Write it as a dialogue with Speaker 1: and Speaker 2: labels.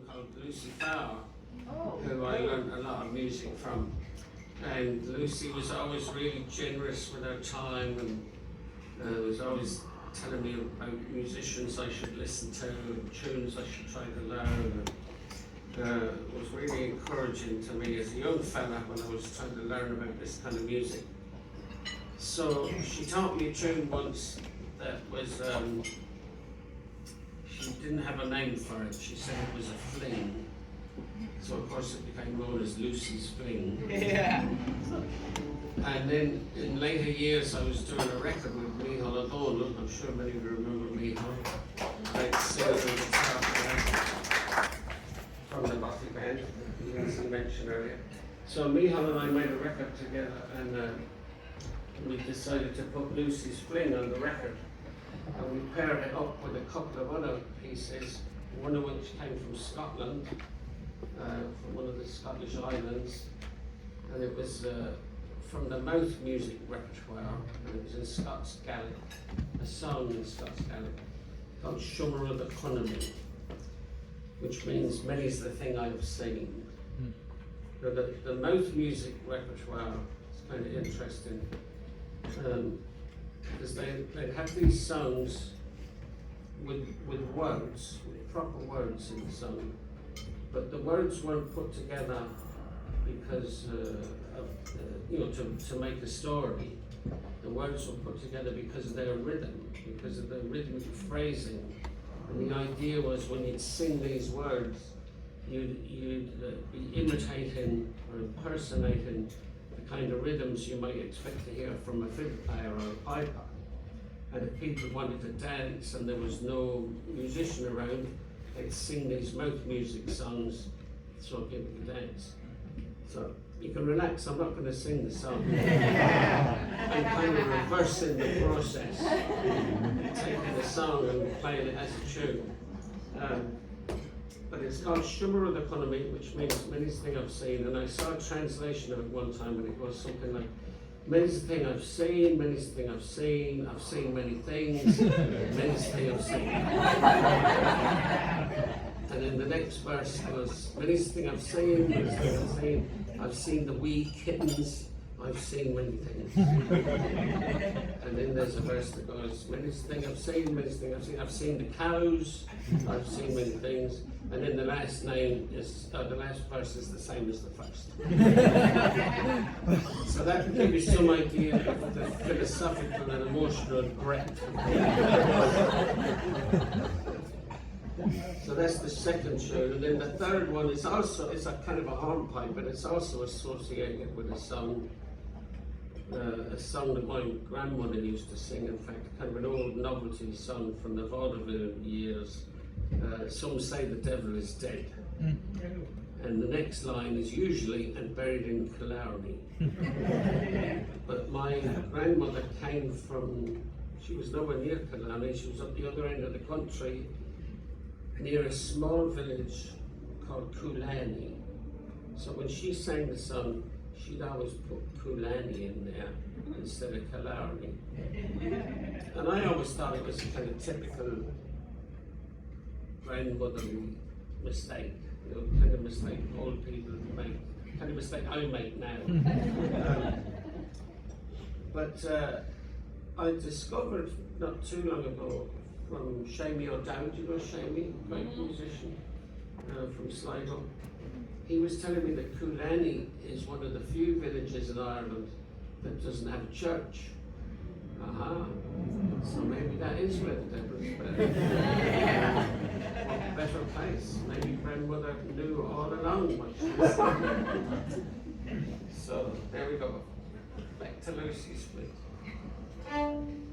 Speaker 1: called Lucy Farr, who I learned a lot of music from. And Lucy was always really generous with her time, and was always telling me about musicians I should listen to and tunes I should try to learn. And was really encouraging to me as a young fella when I was trying to learn about this kind of music. So she taught me a tune once that was, she didn't have a name for it. She said it was a fling. So of course it became known as Lucy's Fling.
Speaker 2: Yeah.
Speaker 1: And then in later years I was doing a record with Micheál O'Donnell. I'm sure many of you remember Micheál. Like singer and guitar player from the Buffy band, as you mentioned earlier. So Micheál and I made a record together, and we decided to put Lucy's Fling on the record. And we paired it up with a couple of other pieces, one of which came from Scotland, from one of the Scottish islands, and it was from the mouth music repertoire, and it was in Scots Gaelic, a song in Scots Gaelic called Shummer of the Economy, which means many's the thing I have seen. So the mouth music repertoire is kind of interesting, because they have these songs with words, with proper words in the song, but the words weren't put together because to make a story. The words were put together because of their rhythm, because of the rhythmic phrasing. And the idea was when you'd sing these words, you'd be imitating or impersonating the kind of rhythms you might expect to hear from a fiddle player or a piper. And if people wanted to dance and there was no musician around, they'd sing these mouth music songs so people could dance. So you can relax, I'm not going to sing the song. I'm kind of reversing the process, taking the song and playing it as a tune. But it's called Shummer of the Economy, which means many's the thing I've seen. And I saw a translation of it one time, and it was something like, many's the thing I've seen, many's the thing I've seen many things, many's the thing I've seen. And then the next verse was, many's the thing I've seen, many's the thing I've seen. I've seen the wee kittens, I've seen many things. And then there's a verse that goes, many's the thing I've seen, many's the thing I've seen. I've seen the cows, I've seen many things. And then the last the last verse is the same as the first. So that can give you some idea of the philosophical and emotional breadth. So that's the second tune, and then the third one is also, it's a kind of a hornpipe, but it's also associated with a song that my grandmother used to sing, in fact, kind of an old novelty song from the vaudeville years. Some say the devil is dead. And the next line is usually, and buried in Killarney. But my grandmother came from, she was nowhere near Killarney, she was up the other end of the country, near a small village called Coolani. So when she sang the song, she'd always put Coolani in there instead of Killarney. And I always thought it was a kind of typical grandmotherly mistake, kind of mistake old people make, kind of mistake I make now. But I discovered not too long ago from Shamie O'Dowd, you know Shamie, great musician from Sligo. He was telling me that Coolani is one of the few villages in Ireland that doesn't have a church. So maybe that is where the devil's buried. What better place? Maybe grandmother knew all along what she was saying. So there we go. Back to Lucy's Fling.